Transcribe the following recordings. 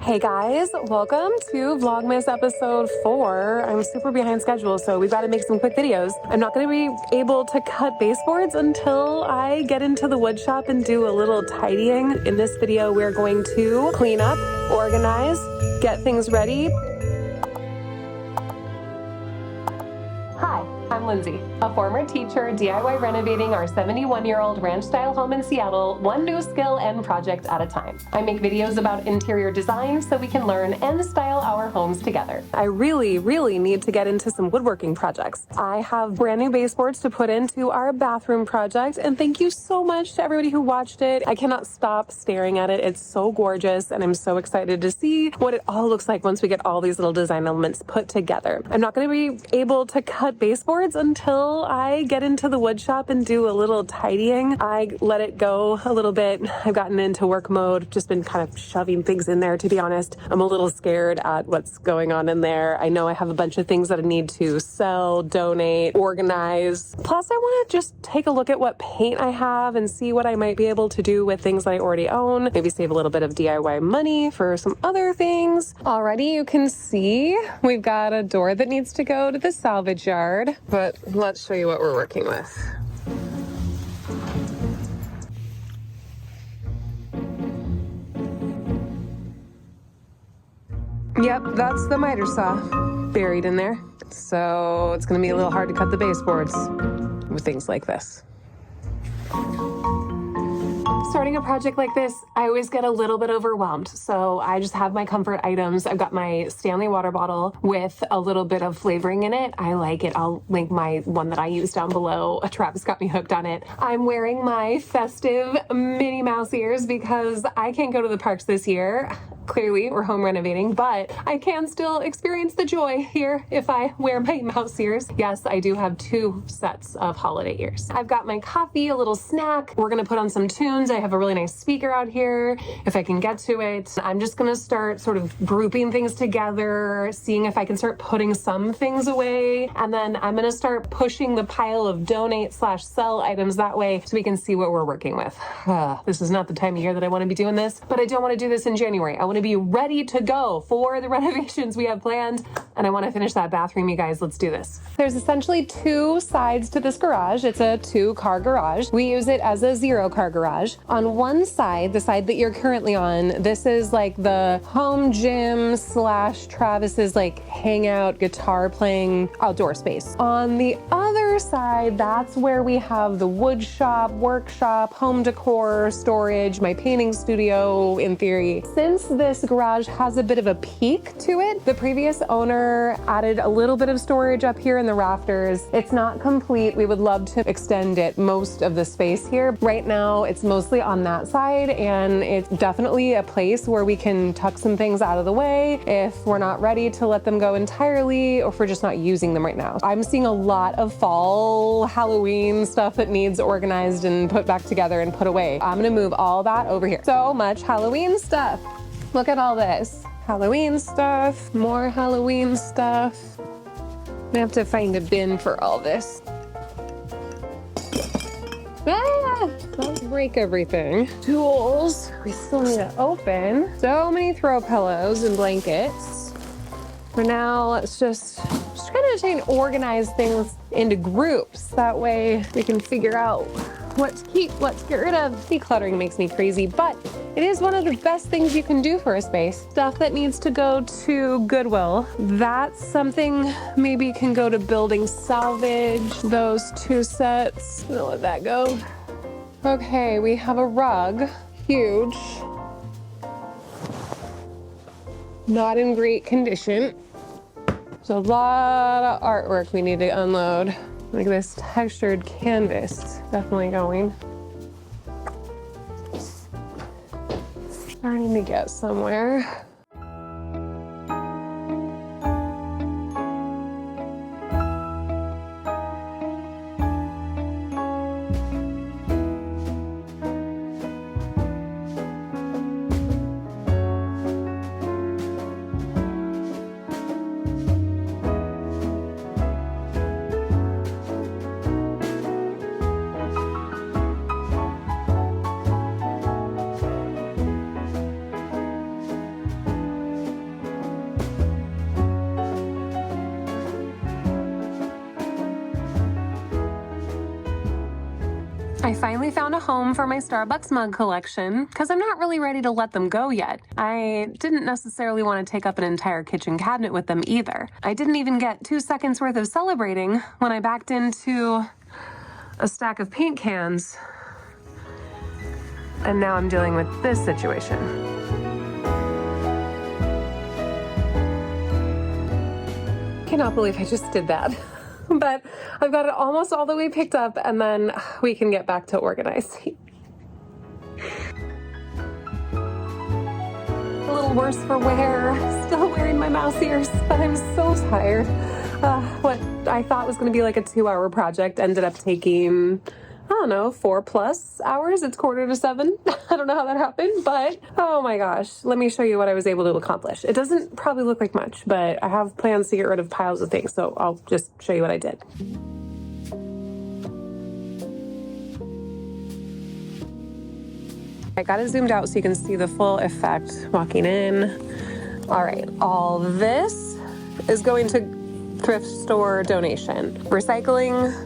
Hey guys, welcome to Vlogmas episode 4. I'm super behind schedule, so we've got to make some quick videos. I'm not going to be able to cut baseboards until I get into the wood shop and do a little tidying. In this video, we're going to clean up, organize, get things ready. Hi, I'm Lindsay, a former teacher DIY renovating our 71-year-old ranch-style home in Seattle, one new skill and project at a time. I make videos about interior design so we can learn and style our homes together. I really need to get into some woodworking projects. I have brand new baseboards to put into our bathroom project, and thank you so much to everybody who watched it. I cannot stop staring at it. It's so gorgeous, and I'm so excited to see what it all looks like once we get all these little design elements put together. I'm not going to be able to cut baseboards until I get into the wood shop and do a little tidying. I let it go a little bit. I've gotten into work mode, just been kind of shoving things in there, to be honest. I'm a little scared at what's going on in there. I know I have a bunch of things that I need to sell, donate, organize. Plus, I want to just take a look at what paint I have and see what I might be able to do with things that I already own. Maybe save a little bit of DIY money for some other things. Already you can see we've got a door that needs to go to the salvage yard, but let's show you what we're working with. Yep, that's the miter saw buried in there. So it's gonna be a little hard to cut the baseboards with things like this. Starting a project like this, I always get a little bit overwhelmed. So I just have my comfort items. I've got my Stanley water bottle with a little bit of flavoring in it. I like it. I'll link my one that I use down below. Travis got me hooked on it. I'm wearing my festive Minnie Mouse ears because I can't go to the parks this year. Clearly, we're home renovating, but I can still experience the joy here if I wear my mouse ears. Yes, I do have 2 sets of holiday ears. I've got my coffee, a little snack. We're gonna put on some tunes. I have a really nice speaker out here, if I can get to it. I'm just gonna start sort of grouping things together, seeing if I can start putting some things away, and then I'm gonna start pushing the pile of donate/sell items that way so we can see what we're working with. This is not the time of year that I wanna be doing this, but I don't wanna do this in January. I wanna be ready to go for the renovations we have planned, and I want to finish that bathroom, you guys. Let's do this. There's essentially 2 sides to this garage. It's a 2-car garage. We use it as a 0-car garage. On one side, the side that you're currently on, this is like the home gym / Travis's like hangout guitar playing outdoor space. On the other side, that's where we have the wood shop, workshop, home decor, storage, my painting studio in theory. Since this garage has a bit of a peak to it, the previous owner added a little bit of storage up here in the rafters. It's not complete. We would love to extend it, most of the space here. Right now, it's mostly on that side, and it's definitely a place where we can tuck some things out of the way if we're not ready to let them go entirely, or if we're just not using them right now. I'm seeing a lot of fall Halloween stuff that needs organized and put back together and put away. I'm gonna move all that over here. So much Halloween stuff. Look at all this. Halloween stuff, more Halloween stuff. I have to find a bin for all this. Don't break everything. Tools, we still need to open. So many throw pillows and blankets. For now, let's just try to try and organize things into groups. That way we can figure out what to keep, what to get rid of. Decluttering makes me crazy, but it is one of the best things you can do for a space. Stuff that needs to go to Goodwill, that's something maybe can go to building salvage. Those 2 sets, I'm gonna let that go. Okay, we have a rug, huge. Not in great condition. There's a lot of artwork we need to unload. Like this textured canvas, definitely going. Starting to get somewhere. I finally found a home for my Starbucks mug collection because I'm not really ready to let them go yet. I didn't necessarily want to take up an entire kitchen cabinet with them either. I didn't even get 2 seconds worth of celebrating when I backed into a stack of paint cans. And now I'm dealing with this situation. Cannot believe I just did that. But I've got it almost all the way picked up, and then we can get back to organizing. A little worse for wear. Still wearing my mouse ears, but I'm so tired. What I thought was going to be like a 2-hour project ended up taking, I don't know, 4+ hours. It's 6:45. I don't know how that happened, but oh my gosh. Let me show you what I was able to accomplish. It doesn't probably look like much, but I have plans to get rid of piles of things, so I'll just show you what I did. I got it zoomed out so you can see the full effect walking in. All right, all this is going to thrift store donation. Recycling,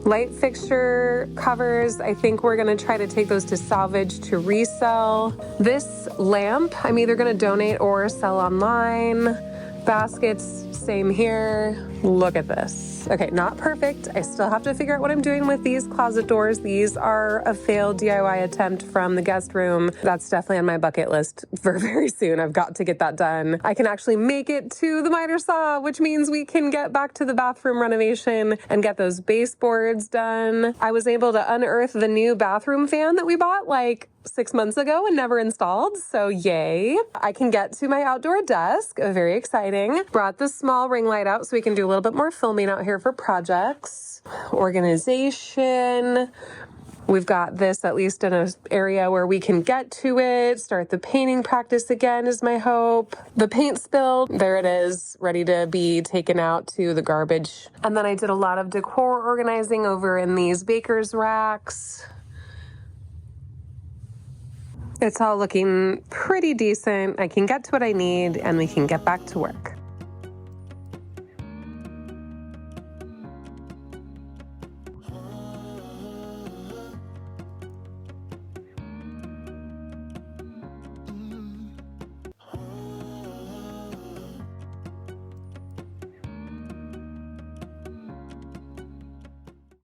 light fixture covers, I think we're gonna try to take those to salvage to resell. This lamp, I'm either gonna donate or sell online. Baskets, same here. Look at this. Okay, not perfect. I still have to figure out what I'm doing with these closet doors. These are a failed DIY attempt from the guest room. That's definitely on my bucket list for very soon. I've got to get that done. I can actually make it to the miter saw, which means we can get back to the bathroom renovation and get those baseboards done. I was able to unearth the new bathroom fan that we bought like 6 months ago and never installed, so yay. I can get to my outdoor desk, very exciting. Brought the small ring light out so we can do a little bit more filming out here for projects. Organization. We've got this at least in an area where we can get to it. Start the painting practice again is my hope. The paint spilled, there it is, ready to be taken out to the garbage. And then I did a lot of decor organizing over in these baker's racks. It's all looking pretty decent. I can get to what I need and we can get back to work.